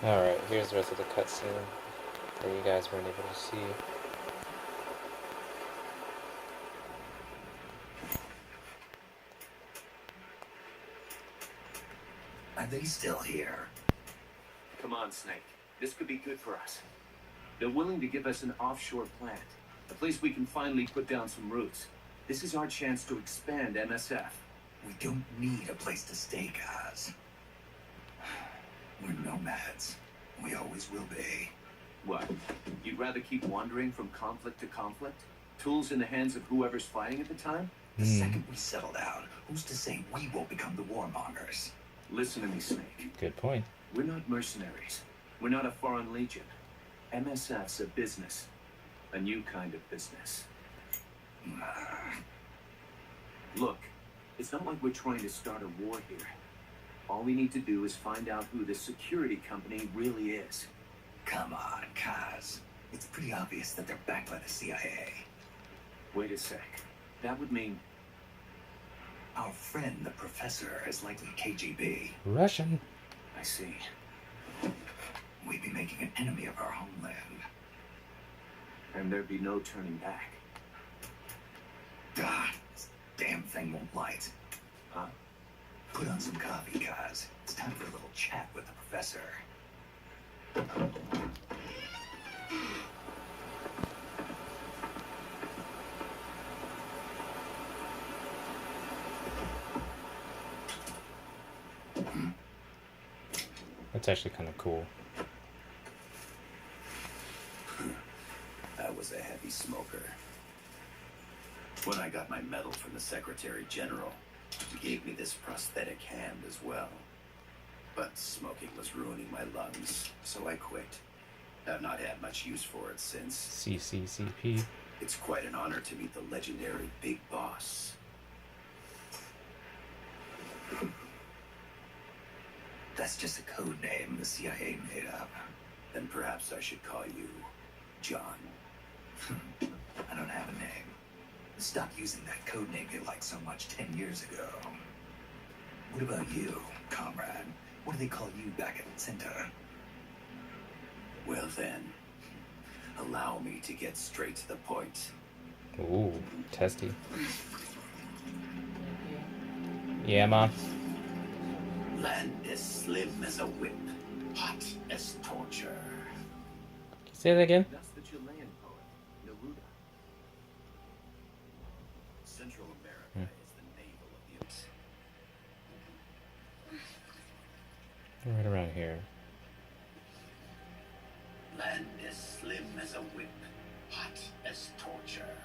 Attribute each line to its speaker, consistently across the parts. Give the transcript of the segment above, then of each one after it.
Speaker 1: Alright, here's the rest of the cutscene that you guys weren't able to see.
Speaker 2: Are they still here?
Speaker 3: Come on, Snake. This could be good for us. They're willing to give us an offshore plant, a place we can finally put down some roots. This is our chance to expand MSF.
Speaker 2: We don't need a place to stay, guys. We're nomads. We always will be.
Speaker 3: What? You'd rather keep wandering from conflict to conflict? Tools in the hands of whoever's fighting at the time?
Speaker 2: The second we settle down, who's to say we won't become the warmongers?
Speaker 3: Listen to me, Snake.
Speaker 1: Good point.
Speaker 3: We're not mercenaries. We're not a foreign legion. MSF's a business. A new kind of business. Look, it's not like we're trying to start a war here. All we need to do is find out who the security company really is.
Speaker 2: Come on, Kaz. It's pretty obvious that they're backed by the CIA.
Speaker 3: Wait a sec. That would mean...
Speaker 2: Our friend, the professor, is likely KGB.
Speaker 1: Russian.
Speaker 3: I see.
Speaker 2: We'd be making an enemy of our homeland.
Speaker 3: And there'd be no turning back.
Speaker 2: God, this damn thing won't light.
Speaker 3: Huh?
Speaker 2: Put on some coffee, Kaz. It's time for a little chat with the professor.
Speaker 1: That's actually kind of cool.
Speaker 2: That was a heavy smoker. When I got my medal from the Secretary General, he gave me this prosthetic hand as well. But smoking was ruining my lungs, so I quit. I've not had much use for it since.
Speaker 1: CCCP.
Speaker 2: It's quite an honor to meet the legendary Big Boss. That's just a code name the CIA made up. Then perhaps I should call you John. I don't have a name. Stop using that code name you liked so much 10 years ago. What about you, comrade? What do they call you back at Center? Well then, allow me to get straight to the point.
Speaker 1: Ooh, testy. Yeah, Mom.
Speaker 2: Land as slim as a whip, hot as torture.
Speaker 1: Can you say that again?
Speaker 3: That's the Chilean poet, Neruda.
Speaker 2: Central America is the navel of the
Speaker 1: Right around here.
Speaker 2: Land as slim as a whip, hot as torture.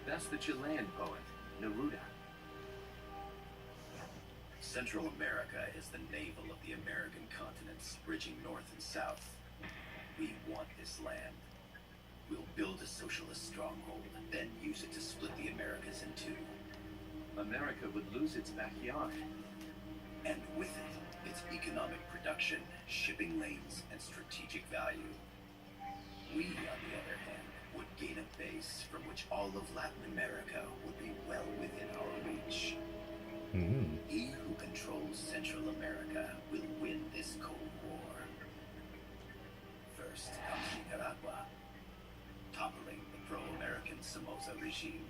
Speaker 3: That's the Chilean poet, Neruda.
Speaker 2: Central America is the navel of the American continents, bridging north and south. We want this land. We'll build a socialist stronghold and then use it to split the Americas in two.
Speaker 3: America would lose its backyard.
Speaker 2: And with it, its economic production, shipping lanes, and strategic value. We, on the other hand, would gain a base from which all of Latin America would be well within our reach. He who controls Central America will win this Cold War. First comes Nicaragua, toppling the pro-American Somoza regime.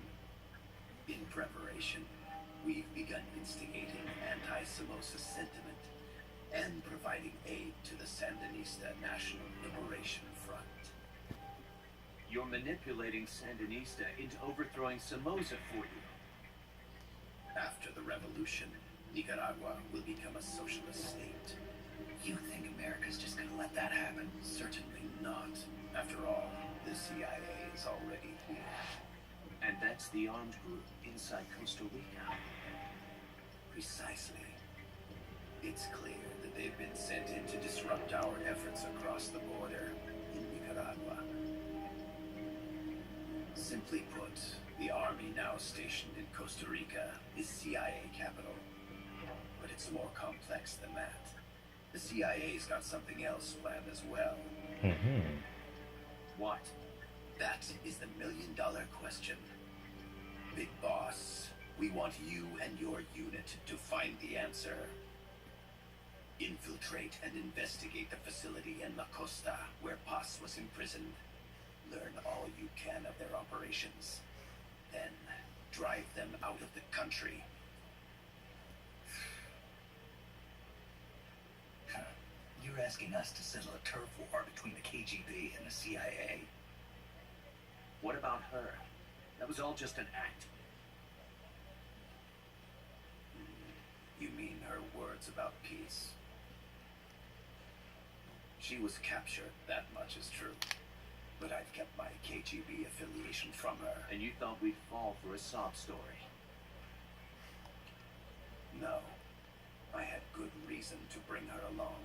Speaker 2: In preparation, we've begun instigating anti-Somoza sentiment and providing aid to the Sandinista National Liberation Front.
Speaker 3: You're manipulating Sandinista into overthrowing Somoza for you.
Speaker 2: After the revolution, Nicaragua will become a socialist state. You think America's just gonna let that happen? Certainly not. After all, the CIA is already here.
Speaker 3: And that's the armed group inside Costa Rica.
Speaker 2: Precisely. It's clear that they've been sent in to disrupt our efforts across the border in Nicaragua. Simply put, the army now stationed in Costa Rica is CIA capital. But it's more complex than that. The CIA's got something else planned as well.
Speaker 3: What?
Speaker 2: That is the million-dollar question. Big Boss, we want you and your unit to find the answer. Infiltrate and investigate the facility in La Costa, where Paz was imprisoned. Learn all you can of their operations. Then, drive them out of the country. You're asking us to settle a turf war between the KGB and the CIA.
Speaker 3: What about her? That was all just an act.
Speaker 2: You mean her words about peace? She was captured, that much is true. But I've kept my KGB affiliation from her.
Speaker 3: And you thought we'd fall for a sob story?
Speaker 2: No. I had good reason to bring her along.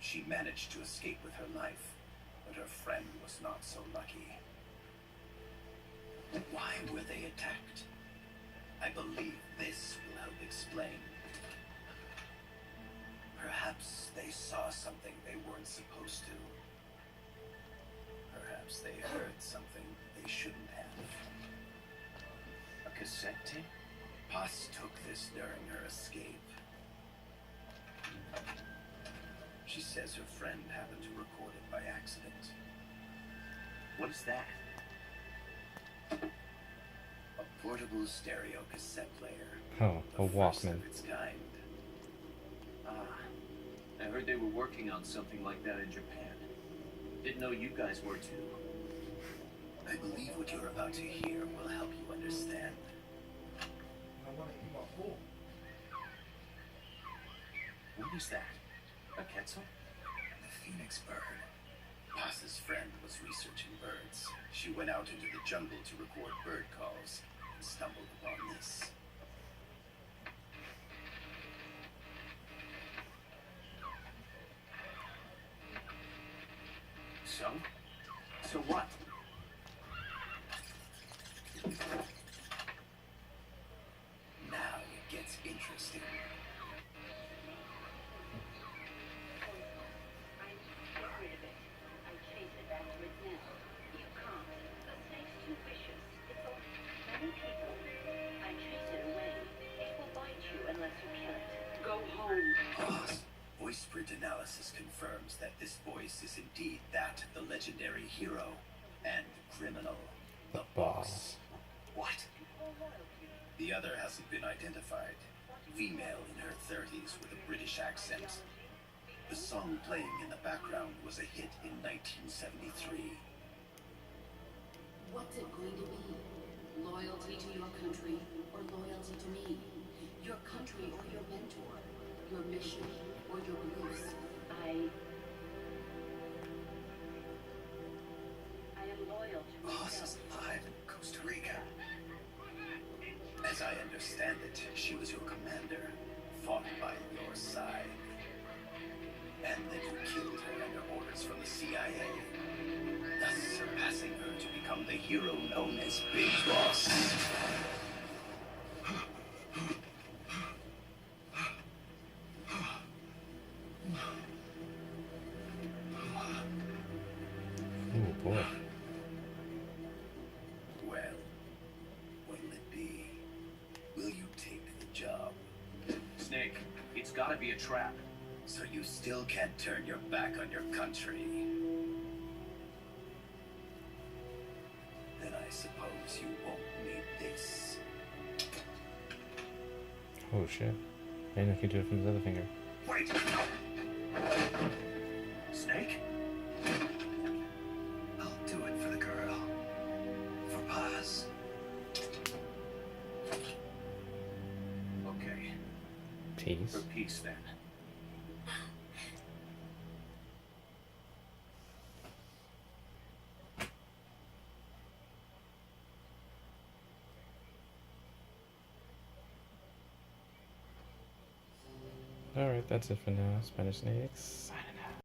Speaker 2: She managed to escape with her life, but her friend was not so lucky. Why were they attacked? I believe this will help explain. Perhaps they saw something they weren't supposed to. Perhaps they heard something they shouldn't have.
Speaker 3: A cassette tape?
Speaker 2: Paz took this during her escape. She says her friend happened to record it by accident.
Speaker 3: What is that?
Speaker 2: A portable stereo cassette player.
Speaker 1: Oh,
Speaker 2: The
Speaker 1: a
Speaker 2: first
Speaker 1: Walkman.
Speaker 2: of its kind.
Speaker 3: I heard they were working on something like that in Japan. Didn't know you guys were too.
Speaker 2: I believe what you're about to hear will help you understand.
Speaker 3: What is that? A quetzal?
Speaker 2: The phoenix bird. Paz's friend was researching birds. She went out into the jungle to record bird calls and stumbled upon this.
Speaker 3: So? So what?
Speaker 2: Now it gets interesting. Paz. Voice print analysis confirms that this voice is indeed that of the legendary hero and criminal, the boss. What? The other hasn't been identified. Female in her 30s with a British accent. The song playing in the background was a hit in 1973.
Speaker 4: What's it going to be? Loyalty to your country or loyalty to me? Your country or your mentor? Your mission or your beliefs? I am loyal to
Speaker 2: Paz is alive in Costa Rica. As I understand it, she was your commander, fought by your side. And then you killed her under orders from the CIA, thus surpassing her to become the hero known as Big Boss.
Speaker 1: Oh boy.
Speaker 2: Well, what'll it be? Will you take the job?
Speaker 3: Snake, it's gotta be a trap.
Speaker 2: So you still can't turn your back on your country? Then I suppose you won't need this.
Speaker 1: Oh shit. I didn't know he could do it from his other finger.
Speaker 2: Wait!
Speaker 3: Snake?
Speaker 2: I'll do it for the girl. For Paz.
Speaker 3: Okay,
Speaker 1: Peace.
Speaker 3: for peace then.
Speaker 1: Alright, that's it for now. Spanish Snakes.